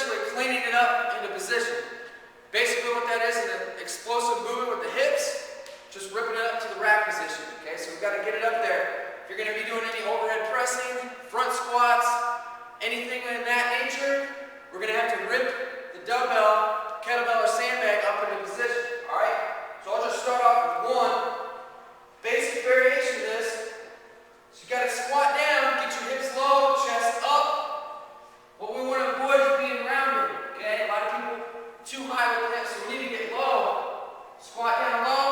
essentially cleaning it up into position. Basically what that is an explosive movement with the hips, just ripping it up to the rack position. Okay, so we've got to get it up there. If you're going to be doing any overhead pressing, front squats, anything in that nature, we're going to have to rip the dumbbell, kettlebell, or sandbag up into position. Alright? So I'll just start off with one basic variation of this. So you got to squat down, get your hips low, chest up. What we want to avoid is being rounded. Okay? A lot of people too high with the hips, so we need to get low. Squat down low.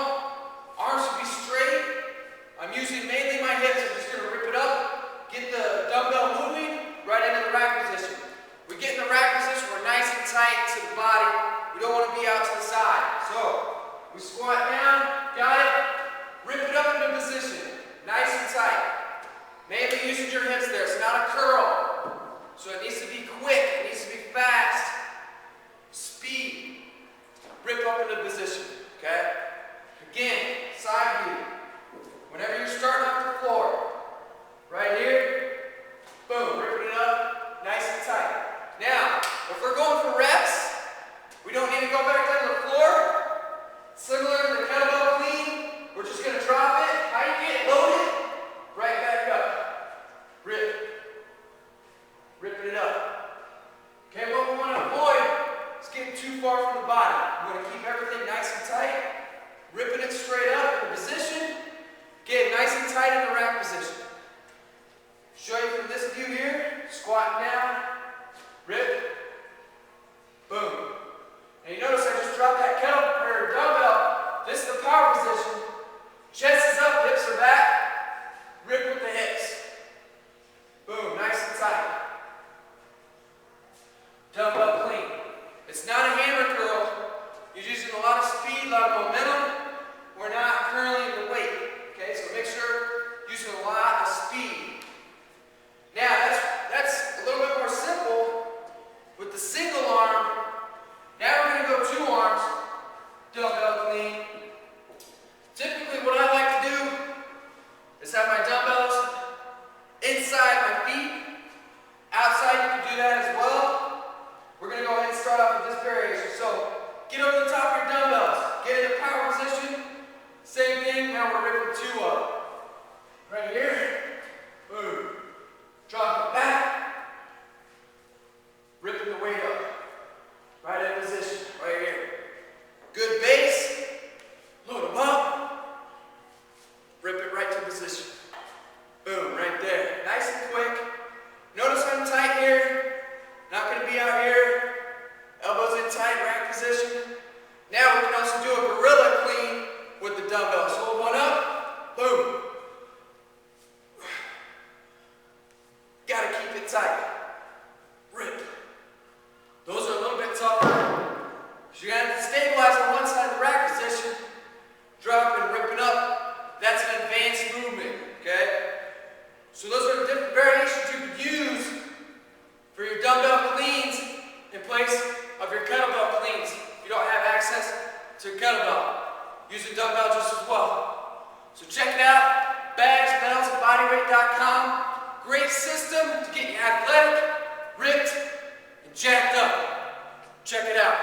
Arms should be straight. I'm using mainly my hips. I'm just going to rip it up. Get the dumbbell moving right into the rack position. We get in the rack position, we're nice and tight to the body. We don't want to be out to the side. So we squat down, got it. Rip it up into position. Nice and tight. Mainly using your hips there. It's not a curl. So it needs to be quick. It needs to be fast. Speed. Rip up into position. Okay? Again, side view. Whenever you're starting off the floor, right here, boom, ripping it up, nice and tight. Now, if we're going for reps, we don't need to go back down to the floor. Similar to the kettlebell clean, we're just going to drop it, tighten it, load it, right back up. Rip. Ripping it up. Okay, what we want to avoid is getting too far from the body. We want to keep everything nice and tight, ripping it straight up in the position, get nice and tight in the rack position. Show you from this view here, squatting down, rip, boom. And you notice I just dropped that dumbbell. This is the power position. Chest is up, hips are back. Rip with the hips. Boom, nice and tight. Dumbbell clean. It's not a hammer curl. You're using a lot of speed, a lot of momentum. We're not curling the weight. Okay, so make sure you're using a lot of speed. Now, that's a little bit more simple with the single arm. Now we're going to go two arms, dumbbell clean. Typically what I like to do is have my dumbbells inside my feet. Outside you can do that as well. We're going to go ahead and start off with this variation. So get over the top of your dumbbells, get in the power position. Same thing, now we're ripping two up. Right here, boom. Drop it back, ripping the weight up. Right in position, right here. Good base, load them up, rip it right to position. Boom, right there. Nice and quick. Notice I'm tight here, not going to be out here. Elbows in tight, rack position. Now we can also do a gorilla clean with the dumbbells. Hold one up, boom. Gotta keep it tight. Rip. Those are a little bit tougher. So you're gonna have to stabilize on one side of the rack position, drop and ripping up. That's an advanced movement, okay? So those are the different variations you could use for your dumbbell cleans in place of your kettlebell cleans. If you don't have access to a kettlebell, use a dumbbell just as well. So check it out, bags, bells, and bodyweight.com. Great system to get you athletic, ripped, and jacked up. Check it out.